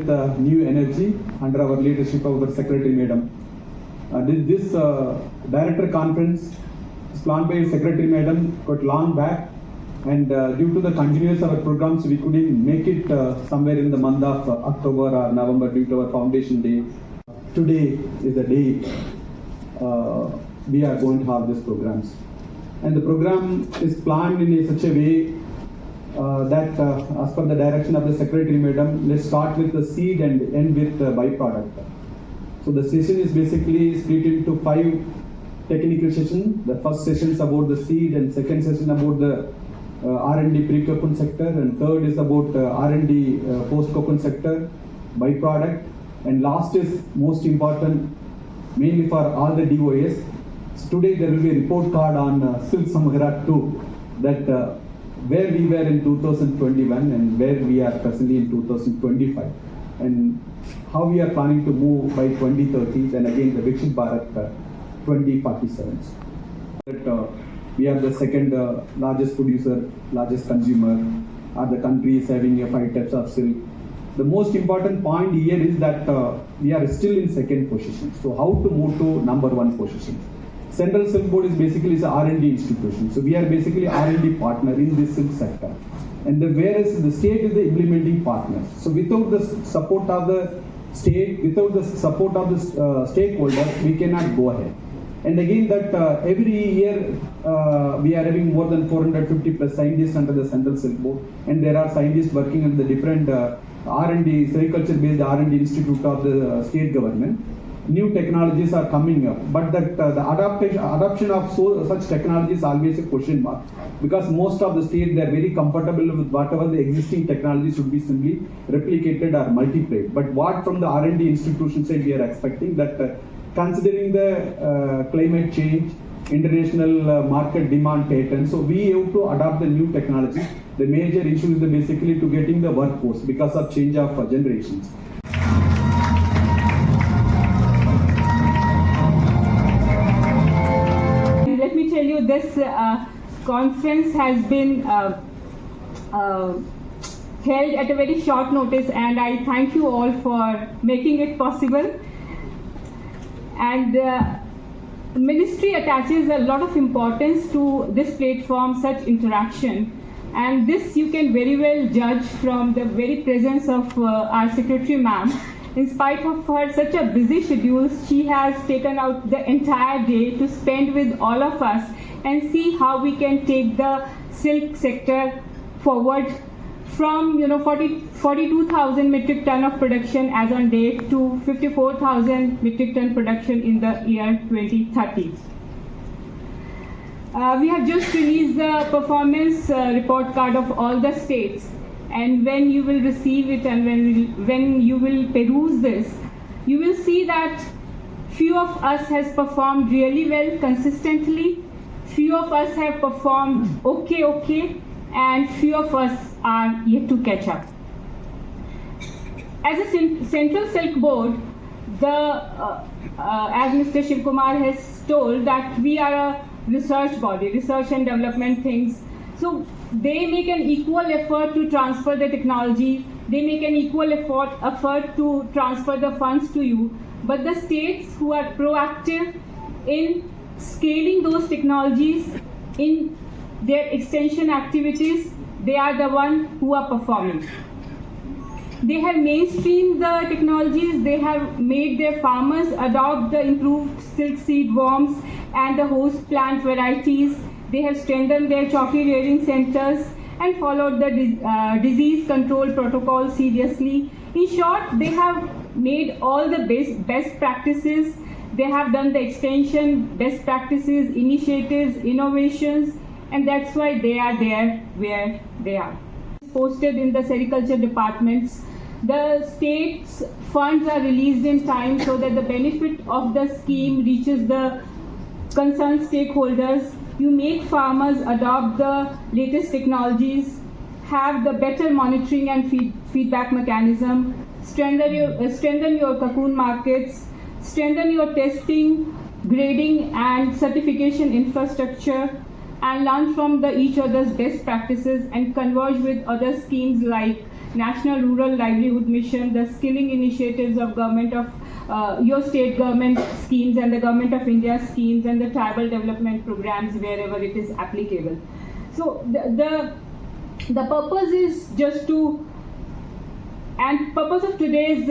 with new energy under our leadership of our Secretary Madam. This Director Conference is planned by Secretary Madam got long back, and due to the continuous our programs, we couldn't make it somewhere in the month of October or November due to our foundation day. Today is the day we are going to have these programs, and the program is planned in such a way that as per the direction of the Secretary Madam, let's start with the seed and end with the byproduct. So the session is basically split into 5 technical sessions. The first session is about the seed, and second session about the R&D pre-cocoon sector, and third is about R&D post-cocoon sector, byproduct, and last is most important, mainly for all the DOAs. So today there will be a report card on Silk Samagra 2, that where we were in 2021 and where we are presently in 2025, and how we are planning to move by 2030, then again the Viksit Bharat 2047. We are the second largest producer, largest consumer, the country is having 5 types of silk. The most important point here is that we are still in second position. So how to move to number 1 position? Central Silk Board is basically an R&D institution. So we are basically R&D partner in this silk sector. And whereas the state is the implementing partner. So without the support of the state, without the support of the stakeholders, we cannot go ahead. And again that every year we are having more than 450 plus scientists under the Central Silk Board. And there are scientists working in the different R&D, sericulture based R&D institute of the state government. New technologies are coming up, but the adoption of such technologies is always a question mark, because most of the states they are very comfortable with whatever the existing technology should be simply replicated or multiplied. But what from the R&D institution side we are expecting that considering the climate change, international market demand pattern, so we have to adopt the new technology. The major issue is basically to getting the workforce because of change of generations. This conference has been held at a very short notice, and I thank you all for making it possible. And Ministry attaches a lot of importance to this platform, such interaction, and this you can very well judge from the very presence of our Secretary Ma'am. In spite of her such a busy schedule, she has taken out the entire day to spend with all of us and see how we can take the silk sector forward from 42,000 metric ton of production as on date to 54,000 metric ton production in the year 2030. We have just released the performance report card of all the states, and when you will receive it and when you will peruse this, you will see that few of us has performed really well consistently, few of us have performed okay, and few of us are yet to catch up. As a Central Silk Board, as Mr. Shiv Kumar has told, that we are a research body, research and development things. So they make an equal effort to transfer the technology, they make an equal effort to transfer the funds to you. But the states who are proactive in scaling those technologies in their extension activities, they are the ones who are performing. They have mainstreamed the technologies, they have made their farmers adopt the improved silk seed worms and the host plant varieties. They have strengthened their chalky rearing centers and followed the disease control protocol seriously. In short, they have made all the best practices. They have done the extension, best practices, initiatives, innovations, and that's why they are there where they are. Posted in the sericulture departments, the state's funds are released in time so that the benefit of the scheme reaches the concerned stakeholders. You make farmers adopt the latest technologies, have the better monitoring and feedback mechanism, strengthen your cocoon markets, strengthen your testing, grading and certification infrastructure, and learn from each other's best practices and converge with other schemes like National Rural Livelihood Mission, the skilling initiatives of government of your state government schemes and the government of India schemes and the tribal development programs wherever it is applicable. So the purpose is just to, and purpose of today's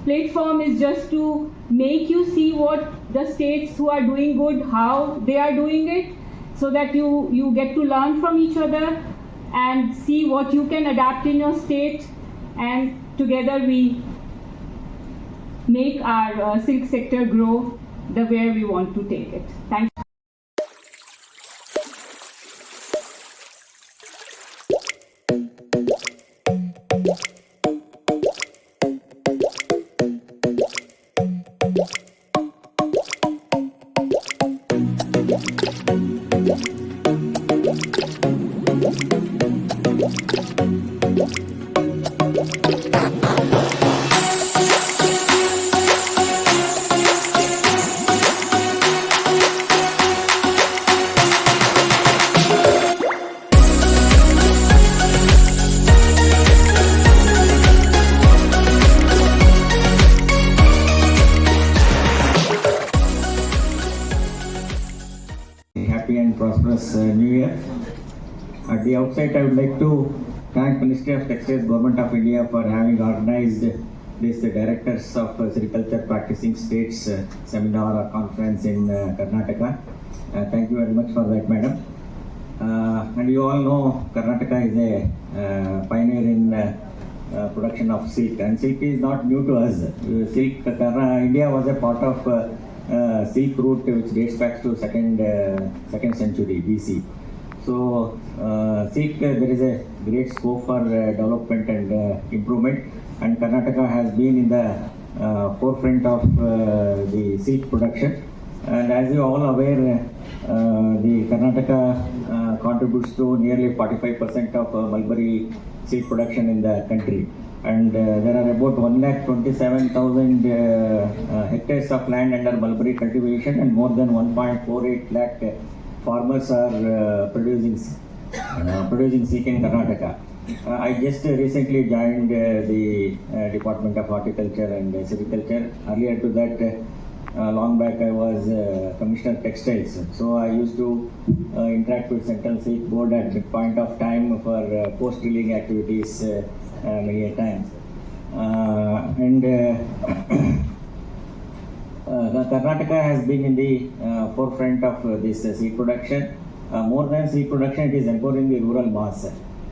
platform is just to make you see what the states who are doing good, how they are doing it, so that you get to learn from each other and see what you can adapt in your state, and together we make our silk sector grow the way we want to take it. Thank you. Happy and prosperous New Year. At the outset, I would like to thank Ministry of Textiles, Government of India for having organized this Directors of Sericulture Practicing States seminar or conference in Karnataka. Thank you very much for that, madam. And you all know Karnataka is a pioneer in production of silk, and silk is not new to us. India was a part of silk route which dates back to second century BC. So silk, there is a great scope for development and improvement, and Karnataka has been in the forefront of the silk production. And as you all aware, the Karnataka contributes to nearly 45% of mulberry silk production in the country. And there are about 1,27,000 hectares of land under mulberry cultivation, and more than 1.48 lakh farmers are producing silk in Karnataka. I just recently joined the Department of Horticulture and Sericulture. Earlier to that, long back I was Commissioner Textiles. So I used to interact with Central Silk Board at the point of time for post-drilling activities many a times. Karnataka has been in the forefront of this silk production. More than silk production, it is empowering the rural mass.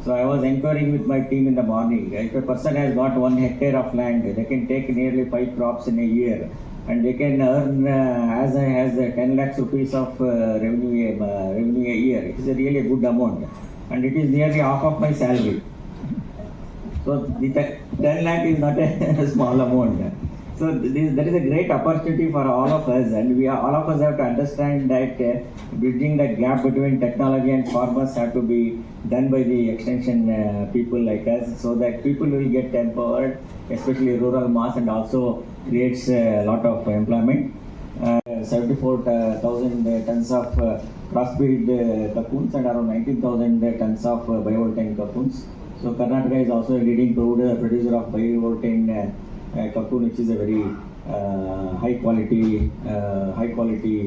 So I was inquiring with my team in the morning. If a person has got 1 hectare of land, they can take nearly 5 crops in a year, and they can earn as high as 10 lakhs rupees of revenue a year. It is a really good amount, and it is nearly half of my salary. So the 10 lakh is not a small amount. So there is a great opportunity for all of us, and all of us have to understand that bridging the gap between technology and farmers have to be done by the extension people like us, so that people will get empowered, especially rural mass, and also creates a lot of employment. 74,000 tons of crossbreed cocoons and around 19,000 tons of biovoltaic cocoons. So Karnataka is also a leading producer of biovoltaic cocoon, which is a very high quality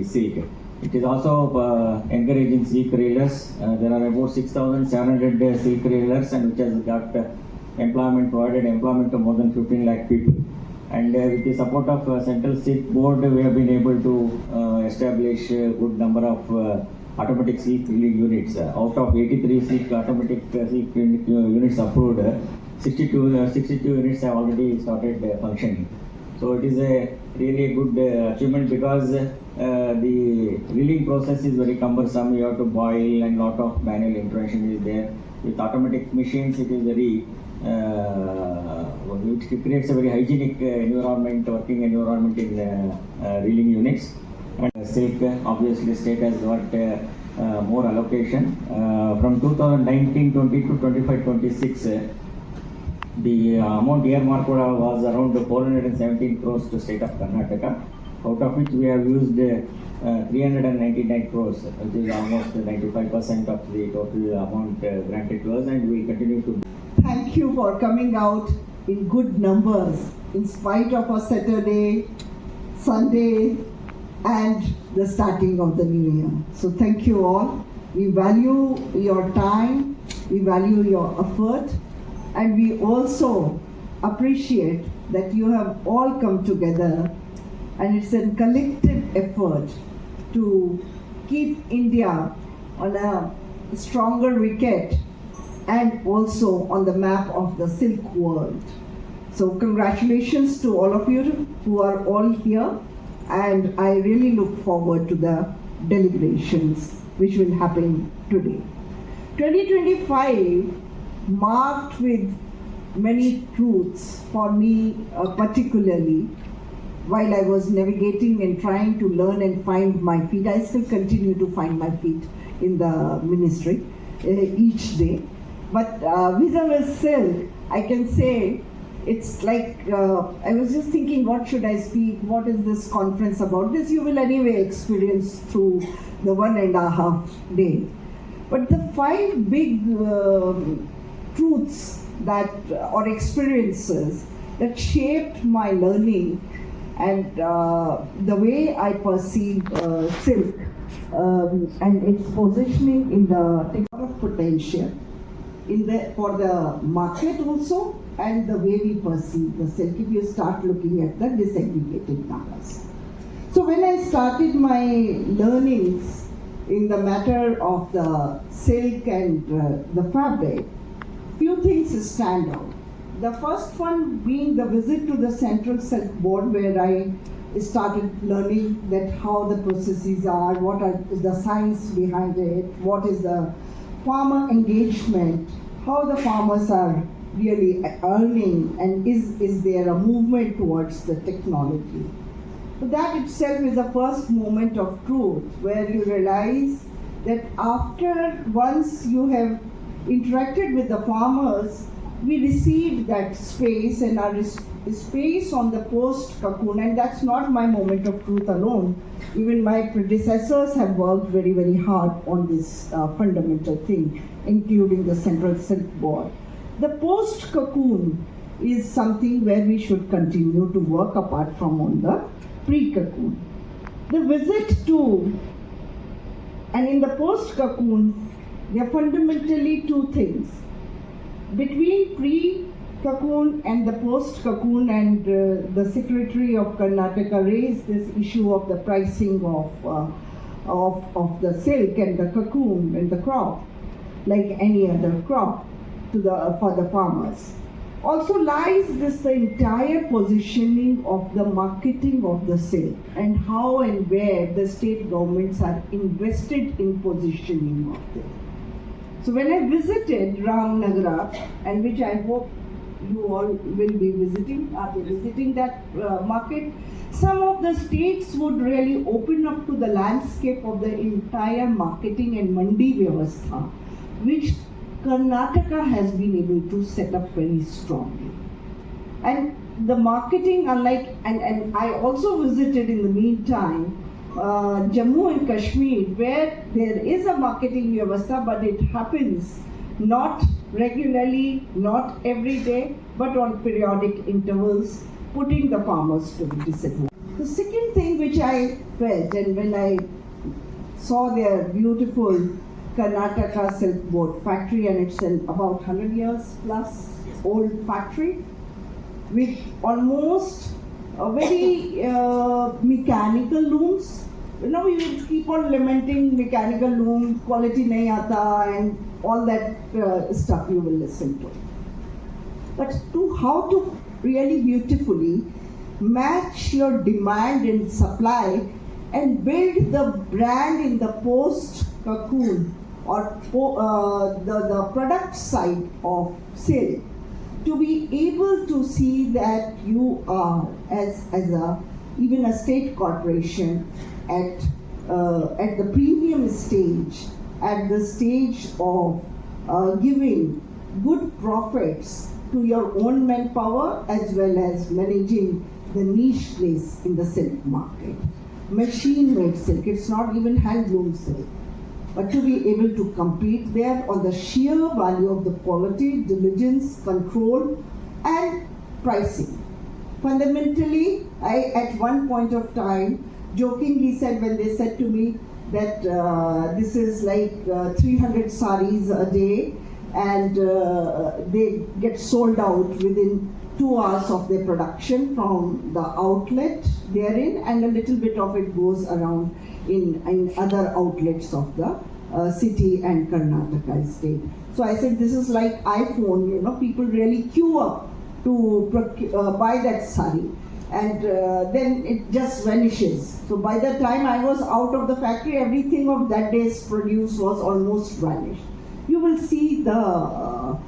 silk. It is also encouraging silk railers. There are about 6,700 silk railers, and which has got provided employment to more than 15 lakh people. And with the support of Central Silk Board, we have been able to establish a good number of automatic silk reeling units. Out of 83 silk automatic silk units approved, 62 units have already started functioning. So it is a really good achievement, because the reeling process is very cumbersome. You have to boil, and lot of manual intervention is there. With automatic machines, it is very which creates a very hygienic working environment in reeling units. And silk, obviously, state has got more allocation. From 2019-20 to 25-26, the amount earmarked was around 417 crores to state of Karnataka, out of which we have used 399 crores, which is almost 95% of the total amount granted to us, and we will continue to. Thank thank you for coming out in good numbers in spite of a Saturday, Sunday, and the starting of the new year. So thank you all. We value your time, we value your effort, and we also appreciate that you have all come together, and it's a collective effort to keep India on a stronger wicket and also on the map of the Silk world. So congratulations to all of you who are all here, and I really look forward to the deliberations which will happen today. 2025 marked with many truths for me particularly while I was navigating and trying to learn and find my feet. I still continue to find my feet in the ministry each day. But vis-a-vis Silk, I can say it's like, I was just thinking, what should I speak? What is this conference about? This you will anyway experience through the 1.5 day. But the 5 big truths that, or experiences that shaped my learning and the way I perceive Silk and its positioning in the potential for the market also, and the way we perceive the Silk if you start looking at the disaggregated numbers. So when I started my learnings in the matter of the silk and the fabric, few things stand out. The first one being the visit to the Central Silk Board, where I started learning that how the processes are, what are the science behind it, what is the farmer engagement, how the farmers are really earning, and is there a movement towards the technology. So that itself is the first moment of truth, where you realize that after once you have interacted with the farmers, we received that space and our space on the post-cocoon, and that's not my moment of truth alone. Even my predecessors have worked very, very hard on this fundamental thing, including the Central Silk Board. The post-cocoon is something where we should continue to work apart from on the pre-cocoon. The visit to, and in the post-cocoon, there are fundamentally 2 things. Between pre-cocoon and the post-cocoon, and the Secretary of Karnataka raised this issue of the pricing of the silk and the cocoon and the crop, like any other crop, for the farmers. Also lies the entire positioning of the marketing of the silk, and how and where the state governments are invested in positioning of it. So when I visited Ramnagara, and which I hope you all will be visiting, that market, some of the states would really open up to the landscape of the entire marketing and mandi vyavastha, which Karnataka has been able to set up very strongly. And the marketing, unlike, and I also visited in the meantime Jammu and Kashmir, where there is a marketing vyavastha, but it happens not regularly, not every day, but on periodic intervals, putting the farmers to the disadvantage. The second thing which I felt, and when I saw their beautiful Karnataka Silk Board factory, and it's an about 100 years plus old factory, with almost a very mechanical looms. You know, you keep on lamenting mechanical loom, quality nahi aata, and all that stuff you will listen to. But to how to really beautifully match your demand and supply and build the brand in the post-cocoon or the product side of silk, to be able to see that you are as even a state corporation at the premium stage, at the stage of giving good profits to your own manpower, as well as managing the niche place in the silk market. Machine-made silk, it's not even handloom silk. but to be able to compete there on the sheer value of the quality, diligence, control, and pricing. Fundamentally, I at one point of time jokingly said, when they said to me that this is like 300 saris a day and they get sold out within 2 hours of their production from the outlet therein, and a little bit of it goes around in other outlets of the city and Karnataka state. So I said, this is like iPhone, people really queue up to buy that sari, and then it just vanishes. So by the time I was out of the factory, everything of that day's produce was almost vanished. You will see the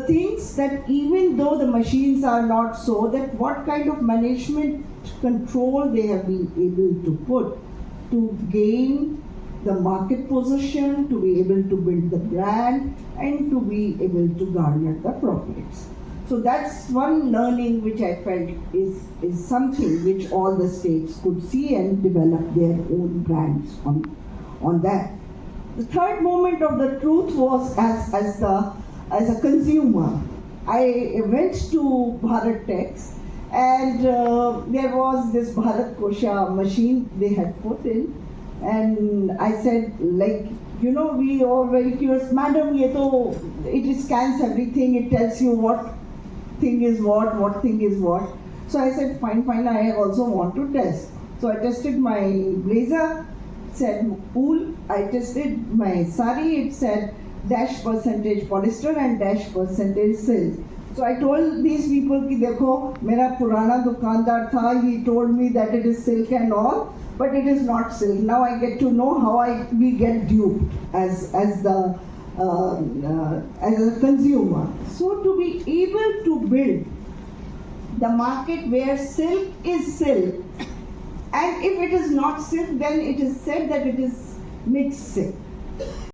things that even though the machines are not so, that what kind of management control they have been able to put to gain the market position, to be able to build the brand, and to be able to garner the profits. So that's one learning which I felt is something which all the states could see and develop their own brands on that. The third moment of the truth was as a consumer. I went to Bharat Tex, and there was this Bharat Kosha machine they had put in, and I said, we all very curious, madam, it scans everything, it tells you what thing is what thing is what. So I said, fine, I also want to test. So I tested my blazer, said wool. I tested my sari, it said dash percentage polyester and dash percentage silk. So I told these people ki dekho, mera purana dukandar tha, he told me that it is silk and all, but it is not silk. Now I get to know how we get duped as a consumer. So to be able to build the market where silk is silk, and if it is not silk, then it is said that it is mixed silk.